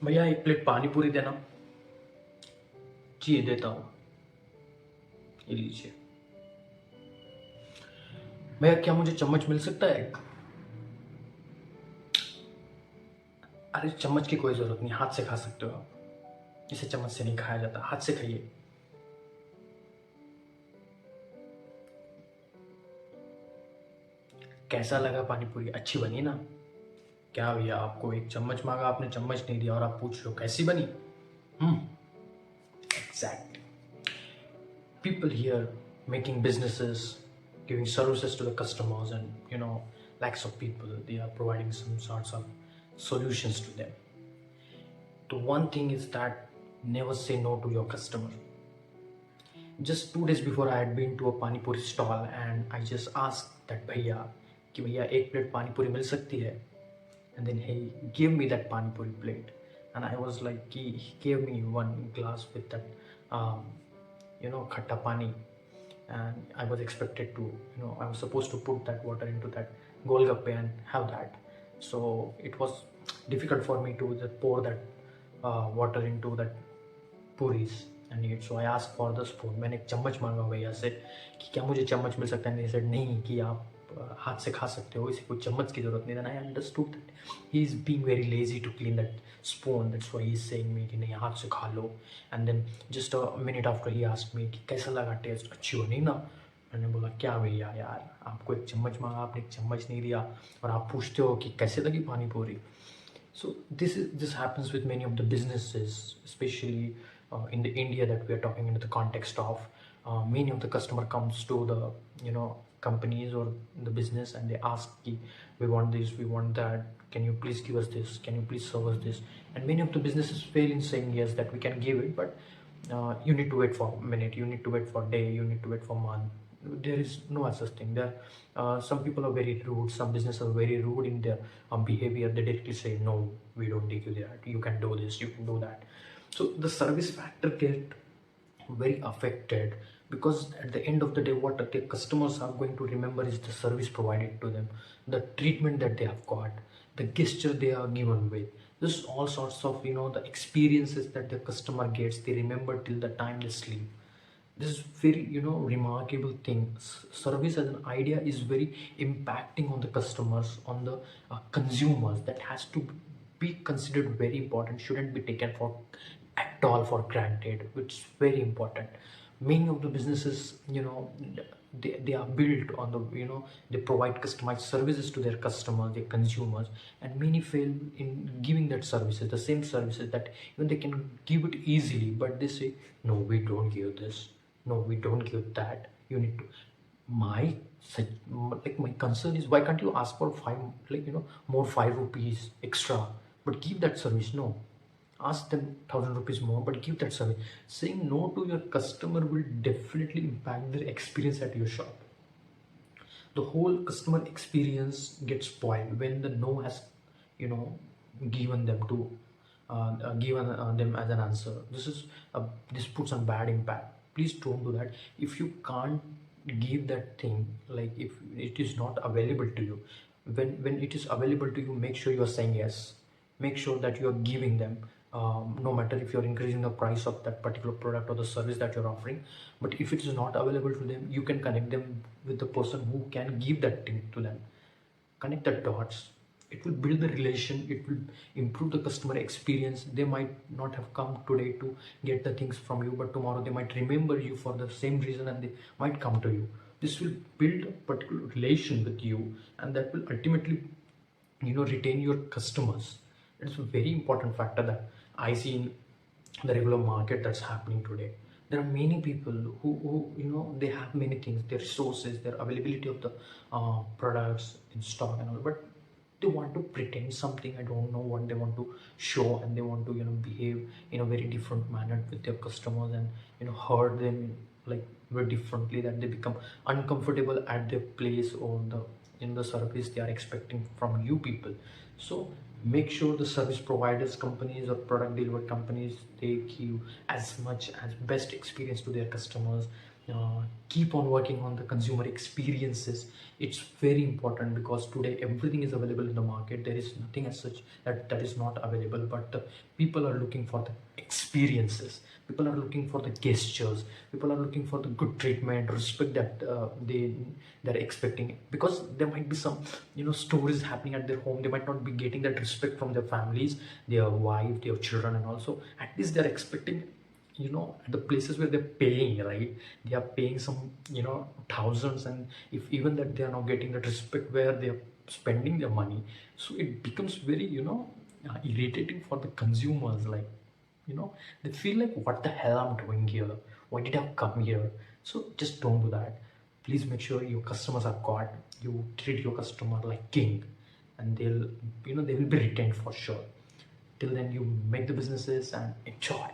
भैया 1 प्लेट पानी पूरी देना। जी देता हूँ, ये लीजिए। भैया क्या मुझे चम्मच मिल सकता है? अरे चम्मच की कोई जरूरत नहीं, हाथ से खा सकते हो आप। इसे चम्मच से नहीं खाया जाता, हाथ से खाइए। कैसा लगा पानी पूरी? अच्छी बनी ना? क्या भैया, आपको एक चम्मच मांगा, आपने चम्मच नहीं दिया और आप पूछ रहे हो कैसी बनी? Exactly. People here making businesses, giving services to the customers, and lakhs of people, they are providing some sorts of solutions to them. The one thing is that never say no to your customer. Just 2 days before, I had been to a pani puri stall and I just asked that bhaiya कि भैया 1 plate पानी पूरी मिल सकती है? And then he gave me that pani puri plate, and I was like, he gave me one glass with that khatta pani, and I was expected to, I was supposed to put that water into that golgappe and have that. So it was difficult for me to just pour that water into that puris and eat. So I asked for the spoon. मैंने एक चम्मच मांगा भैया से कि क्या मुझे चम्मच मिल सकता है? He said नहीं, कि आप हाथ से खा सकते हो, इसे कोई चम्मच की जरूरत नहीं। Then I understood that he is being very lazy to clean that spoon. That's why he is saying me कि नहीं, हाथ से खा लो. And then just a minute after he asked me कि कैसा लगा टेस्ट, अच्छी बनी ना? मैंने बोला क्या भैया यार, आपको एक चम्मच मांगा, आपने एक चम्मच नहीं दिया और आप पूछते हो कि कैसे लगी पानी पूरी. So this happens with many of the businesses, especially in the India that we are talking into the context of. Many of the customer comes to the companies or the business and they ask, we want this, we want that. Can you please give us this? Can you please serve us this? And many of the businesses fail in saying yes, that we can give it, but you need to wait for a minute, you need to wait for a day, you need to wait for a month. There is no such thing. There, some people are very rude. Some businesses are very rude in their behavior. They directly say, "No, we don't take you there. You can do this. You can do that." So the service factor get very affected, because at the end of the day, what the customers are going to remember is the service provided to them, the treatment that they have got, the gesture they are given with. This all sorts of the experiences that the customer gets. They remember till the time they sleep. This is very remarkable thing. Service as an idea is very impacting on the customers, on the consumers. That has to be considered very important, shouldn't be taken for at all for granted. It's very important. Many of the businesses, they are built on the they provide customized services to their customers, their consumers, and many fail in giving that services, the same services that even they can give it easily, but they say, no, we don't give this, no, we don't give that, you need to. My my concern is, why can't you ask for five, more 5 rupees extra, but give that service? No, ask them 1,000 rupees more, but give that service. Saying no to your customer will definitely impact their experience at your shop. The whole customer experience gets spoiled when the no has you know given them to given them as an answer. This puts on bad impact. Please don't do that. If you can't give that thing, like if it is not available to you, when it is available to you, make sure you are saying yes. Make sure that you are giving them, no matter if you're increasing the price of that particular product or the service that you're offering. But if it is not available to them, you can connect them with the person who can give that thing to them. Connect the dots. It will build the relation, it will improve the customer experience. They might not have come today to get the things from you, but tomorrow they might remember you for the same reason and they might come to you. This will build a particular relation with you, and that will ultimately retain your customers. It's a very important factor that I see in the regular market that's happening today. There are many people who they have many things, their resources, their availability of the products in stock and all, but they want to pretend something. I don't know what they want to show, and they want to behave in a very different manner with their customers, and hurt them like very differently, that they become uncomfortable at their place or the in the service they are expecting from you people. So make sure the service providers companies or product delivery companies, they give as much as best experience to their customers. keep on working on the consumer experiences. It's very important because today everything is available in the market. There is nothing as such that is not available, but people are looking for the experiences, people are looking for the gestures, people are looking for the good treatment, respect that they're expecting, because there might be some stories happening at their home. They might not be getting that respect from their families, their wife, their children, and also at least they're expecting at the places where they're paying, right? They are paying some thousands, and if even that they are not getting that respect where they're spending their money, so it becomes very irritating for the consumers. Like they feel like, what the hell I'm doing here, why did I come here? So just don't do that. Please make sure your customers are caught, you treat your customer like king, and they will be retained for sure. Till then, you make the businesses and enjoy.